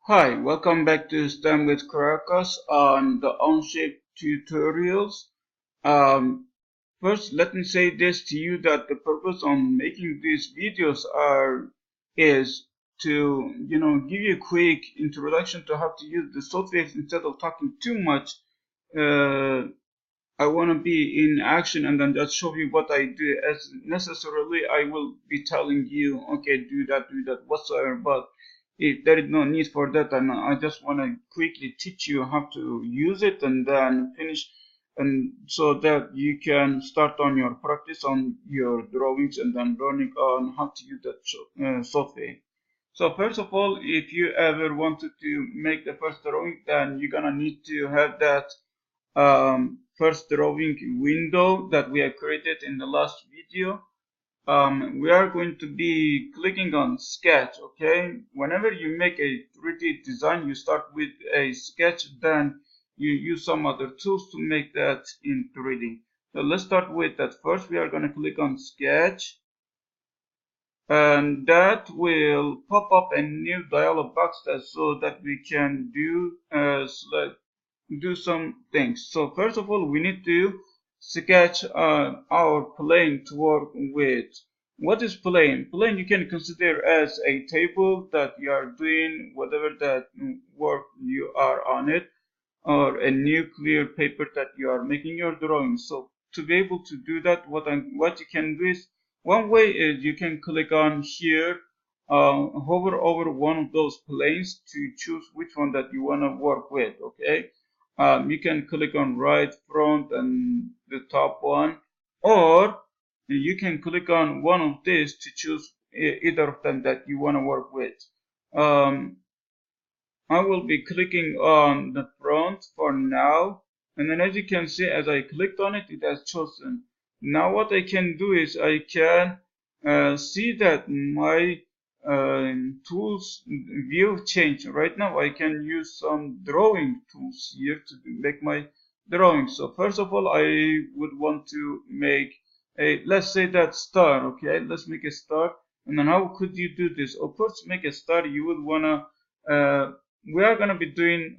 Hi, welcome back to STEM with Caracas on the Onshape tutorials. First, let me say this to you that the purpose on making these videos is to give you a quick introduction to how to use the software instead of talking too much. I want to be in action and then just show you what I do. As necessarily, I will be telling you, okay, do that whatsoever. But if there is no need for that, and I just want to quickly teach you how to use it and then finish, and so that you can start on your practice on your drawings and then learning on how to use that software. So first of all, if you ever wanted to make the first drawing, then you're gonna need to have that first drawing window that we have created in the last video. We are going to be clicking on sketch. Okay, whenever you make a 3D design, you start with a sketch, then you use some other tools to make that in 3D. So let's start with that. First, we are going to click on sketch, and that will pop up a new dialog box so that we can do some things. So first of all, we need to sketch our plane to work with. What is plane? Plane you can consider as a table that you are doing whatever that work you are on it, or a nuclear paper that you are making your drawing. So to be able to do that, what you can do is, one way is you can click on here, hover over one of those planes to choose which one that you want to work with. Okay, you can click on right, front, and the top one, or you can click on one of these to choose either of them that you want to work with. I will be clicking on the front for now, and then as you can see, as I clicked on it, it has chosen. Now what I can do is I can see that my tools view change. Right now I can use some drawing tools here to make my drawing. So first of all, I would want to make a, let's say that star. Okay, let's make a star. And then how could you do this? Of course, to make a star, you would wanna we are gonna be doing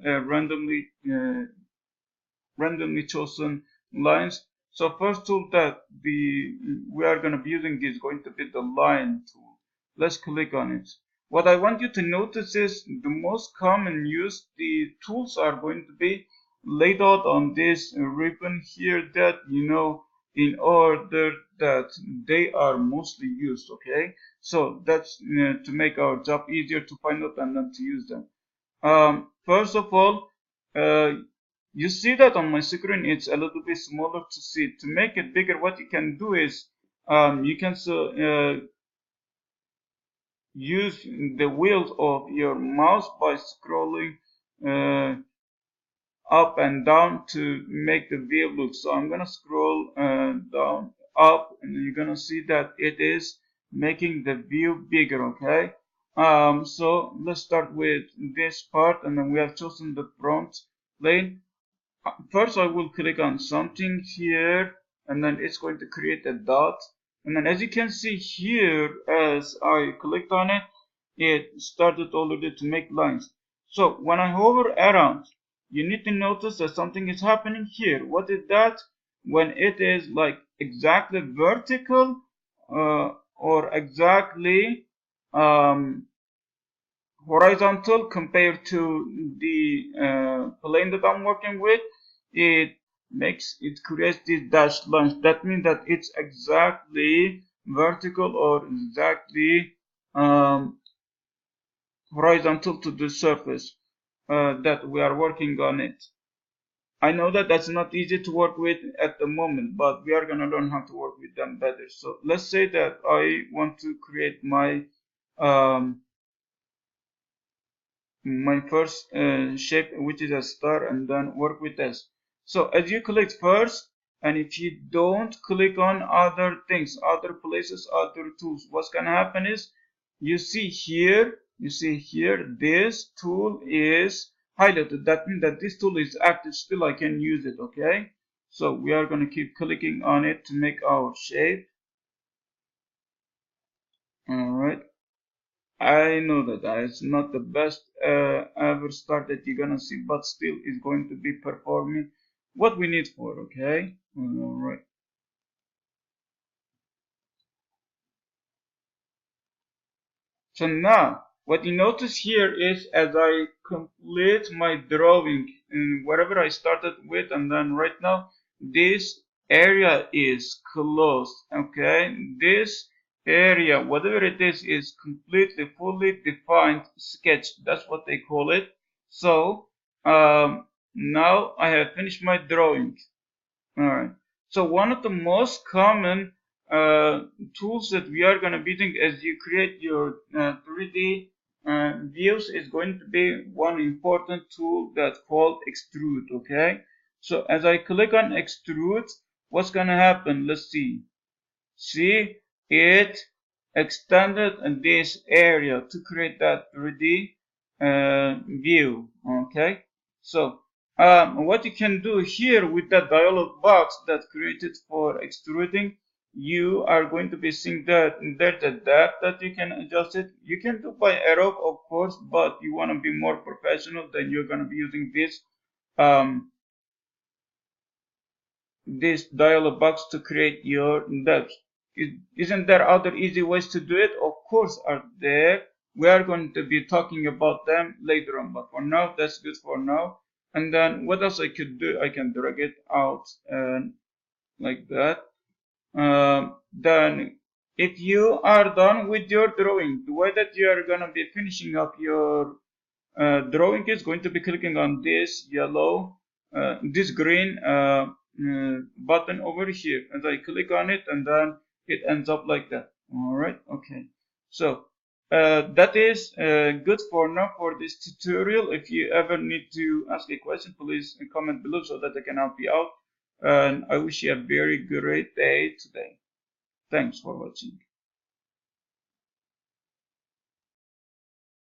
randomly chosen lines. So first tool that we are going to be using is going to be the line tool. Let's click on it. What I want you to notice is the most common use, the tools are going to be laid out on this ribbon here, that in order that they are mostly used. Okay, so that's to make our job easier to find out and then to use them. First of all, you see that on my screen it's a little bit smaller to see. To make it bigger, what you can do is you can use the wheels of your mouse by scrolling up and down to make the view look. So I'm gonna scroll down, up, and you're gonna see that it is making the view bigger. Okay, so let's start with this part, and then we have chosen the front plane. First I will click on something here, and then it's going to create a dot, and then as you can see here, as I clicked on it, it started already to make lines. So when I hover around, you need to notice that something is happening here. What is that? When it is like exactly vertical or exactly horizontal compared to the plane that I'm working with, it creates these dashed lines. That means that it's exactly vertical or exactly horizontal to the surface that we are working on it. I know that that's not easy to work with at the moment, but we are going to learn how to work with them better. So let's say that I want to create my first shape, which is a star, and then work with this. So as you click first, and if you don't click on other things, other places, other tools, what's gonna happen is you see here this tool is highlighted. That means that this tool is active still. I can use it. Okay, so we are going to keep clicking on it to make our shape. All right, I know that it's not the best ever start that you're gonna see, but still it's going to be performing what we need for, okay? All right. So now, what you notice here is as I complete my drawing in whatever I started with, and then right now, this area is closed, okay? This area, whatever it is completely, fully defined sketch. That's what they call it. So, now I have finished my drawing. All right. So one of the most common tools that we are going to be doing as you create your 3D views is going to be one important tool that's called extrude. Okay. So as I click on extrude, what's going to happen? Let's see. See, it extended in this area to create that 3D view. Okay, so what you can do here with that dialog box that created for extruding, you are going to be seeing that there's a depth that you can adjust it. You can do by arrow, of course, but you want to be more professional, then you're going to be using um, this dialog box to create your depth. Isn't there other easy ways to do it? Of course are there. We are going to be talking about them later on, but for now, that's good for now. And then what else I could do? I can drag it out and like that. Then if you are done with your drawing, the way that you are going to be finishing up your drawing is going to be clicking on this yellow, this green button over here, and I click on it, and then it ends up like that. All right, okay. So that is good for now for this tutorial. If you ever need to ask a question, please comment below so that I can help you out. And I wish you a very great day today. Thanks for watching.